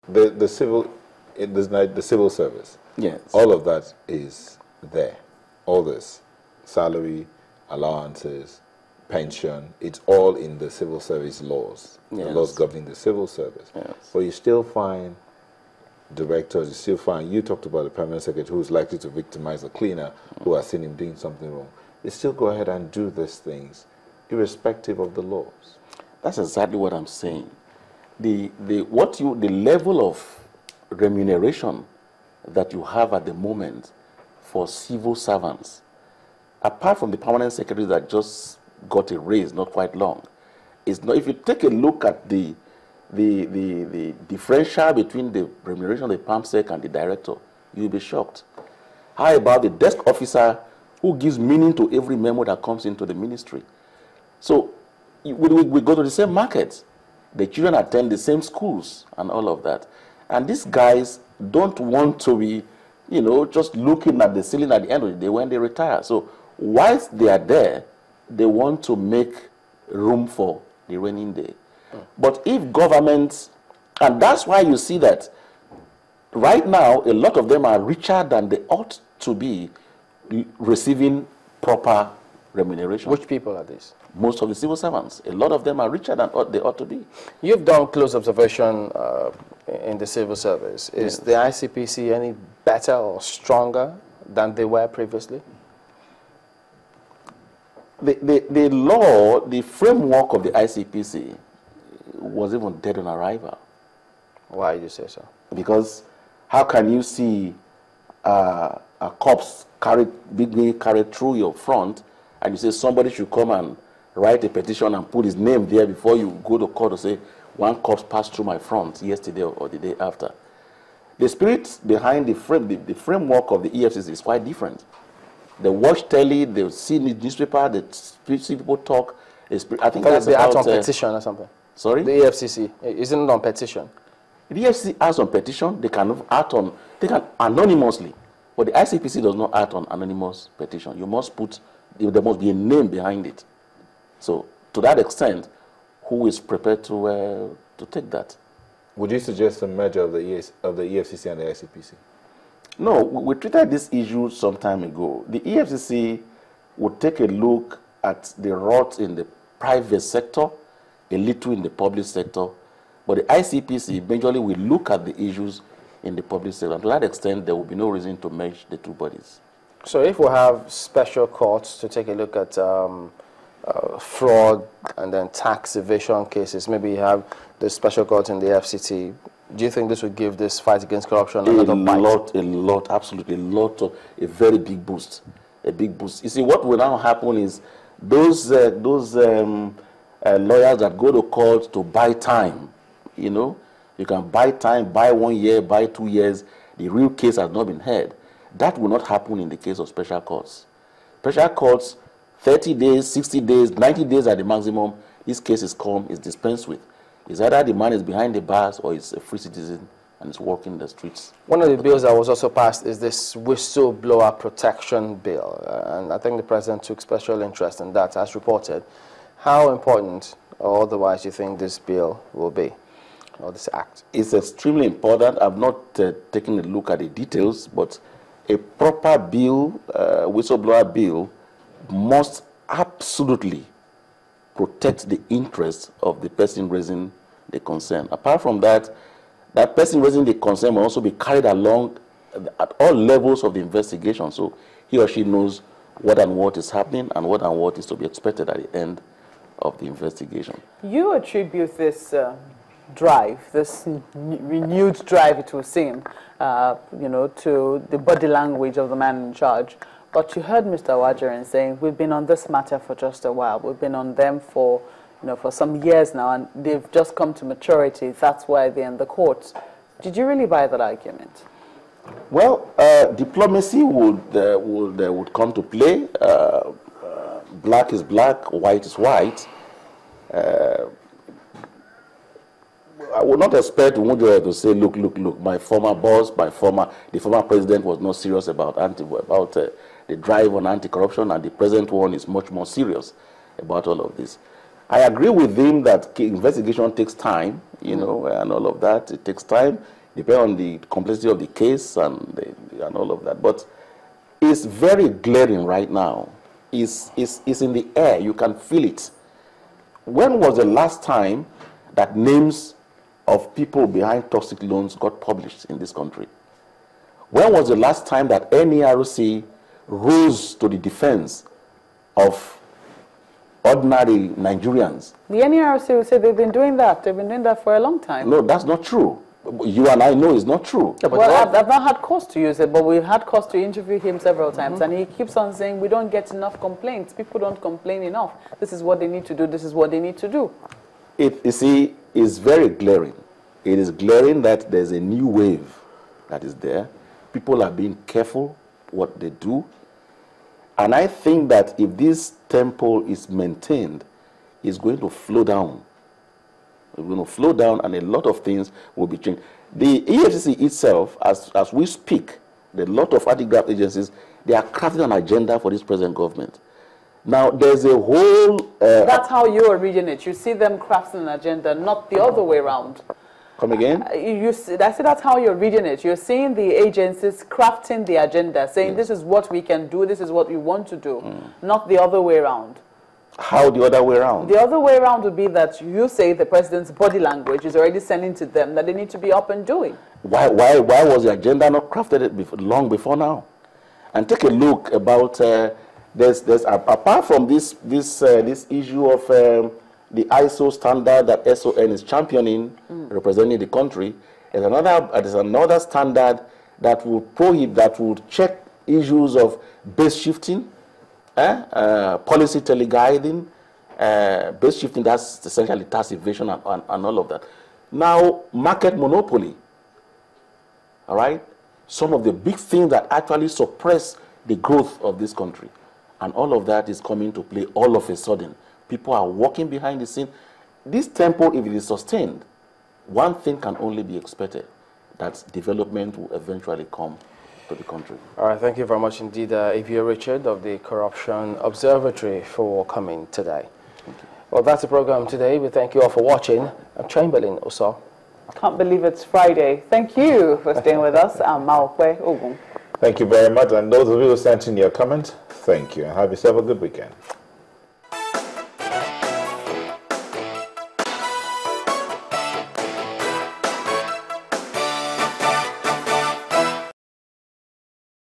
the civil, the civil service. Yes. All of that is there. All this, salary, allowances, pension, it's all in the civil service laws. Yes. The laws governing the civil service. Yes. But you still find directors, you still find, you talked about the permanent secretary who's likely to victimize a cleaner who has seen him doing something wrong. They still go ahead and do these things, irrespective of the laws. That's exactly what I'm saying. The level of remuneration that you have at the moment for civil servants, apart from the permanent secretary that just got a raise not quite long, is not. If you take a look at the differential between the remuneration of the PAMSEC and the director, you'll be shocked. How about the desk officer who gives meaning to every memo that comes into the ministry? So we go to the same markets. The children attend the same schools and all of that. And these guys don't want to be, you know, just looking at the ceiling at the end of the day when they retire. So whilst they are there, they want to make room for the rainy day. But if governments, and that's why you see that right now, a lot of them are richer than they ought to be receiving proper remuneration. Which people are these? Most of the civil servants. A lot of them are richer than they ought to be. You've done close observation in the civil service. Is the ICPC any better or stronger than they were previously? The law, the framework of the ICPC was even dead on arrival. Why do you say so? Because how can you see a corpse being carried through your front and you say somebody should come and write a petition and put his name there before you go to court to say one corpse passed through my front yesterday or the day after? The spirit behind the framework of the EFCC is quite different. They watch telly, they see the newspaper, they see people talk. I think that's the act about, on petition or something. Sorry? The EFCC, isn't it on petition? The EFCC acts on petition, they can anonymously, but the ICPC does not act on anonymous petition. You must there must be a name behind it. So, to that extent, who is prepared to take that? Would you suggest a merger of the EFCC and the ICPC? No, we treated this issue some time ago. The EFCC would take a look at the rot in the private sector, a little in the public sector, but the ICPC majorly will look at the issues in the public sector. And to that extent, there will be no reason to merge the two bodies. So if we have special courts to take a look at fraud and then tax evasion cases, maybe you have the special court in the FCT, do you think this would give this fight against corruption another bite? Absolutely, a very big boost. A big boost. You see, what will now happen is those lawyers that go to court to buy time, you know, you can buy time, buy 1 year, buy 2 years, the real case has not been heard. That will not happen in the case of special courts. Special courts, 30 days, 60 days, 90 days at the maximum, this case is dispensed with. It's either the man is behind the bars or he's a free citizen and is walking the streets. One of the bills that was also passed is this Whistleblower Protection Bill, and I think the President took special interest in that, as reported. How important or otherwise do you think this bill will be, or this act? It's extremely important. I've not taken a look at the details, but a proper bill, whistleblower bill, must absolutely protect the interests of the person raising the concern. Apart from that, that person raising the concern will also be carried along at all levels of the investigation, so he or she knows what and what is happening and what is to be expected at the end of the investigation. You attribute this drive, this renewed drive, it will seem, you know, to the body language of the man in charge. But you heard Mr. Wajarin saying, we've been on this matter for just a while. We've been on them for, you know, for some years now, and they've just come to maturity. That's why they're in the courts. Did you really buy that argument? Well, diplomacy would come to play. Black is black, white is white. I would not expect Umujoya to say, look, my former boss, the former president was not serious about the drive on anti-corruption, and the present one is much more serious about all of this. I agree with him that investigation takes time, you know, and all of that. It takes time, depending on the complexity of the case and all of that. But it's very glaring right now. It's in the air. You can feel it. When was the last time that names of people behind toxic loans got published in this country? When was the last time that NERC rose to the defense of ordinary Nigerians? The NERC will say they've been doing that. They've been doing that for a long time. No, that's not true. You and I know it's not true. Yeah, but well, I've not had cause to use it, but we've had cause to interview him several times, and he keeps on saying we don't get enough complaints. People don't complain enough. This is what they need to do. This is what they need to do. You see, it's very glaring. It is glaring that there's a new wave that is there. People are being careful what they do. And I think that if this tempo is maintained, it's going to flow down. It's going to flow down, and a lot of things will be changed. The EFCC itself, as we speak, a lot of anti-graft agencies, they are crafting an agenda for this present government. Now, there's a whole... That's how you originate. You see them crafting an agenda, not the other way around. Come again? I say that's how you're reading it. You're seeing the agencies crafting the agenda, saying this is what we can do, this is what we want to do, not the other way around. How the other way around? The other way around would be that you say the president's body language is already sending to them that they need to be up and doing. Why was the agenda not crafted long before now? And take a look about there's apart from this issue of the ISO standard that SON is championing, representing the country. There's another standard that will prohibit, that will check issues of base shifting, policy teleguiding, base shifting. That's essentially tax evasion and all of that. Now, market monopoly. All right, some of the big things that actually suppress the growth of this country, and all of that is coming to play all of a sudden. People are walking behind the scene. This tempo, if it is sustained, one thing can only be expected, that development will eventually come to the country. All right, thank you very much indeed, Ivie Richards of the Corruption Observatory, for coming today. Well, that's the program today. We thank you all for watching. I'm Chamberlain Oso. Can't believe it's Friday. Thank you for staying with us. I'm Maokwe Ogun. Thank you very much. And those of you who sent in your comments, thank you. And have yourself a good weekend.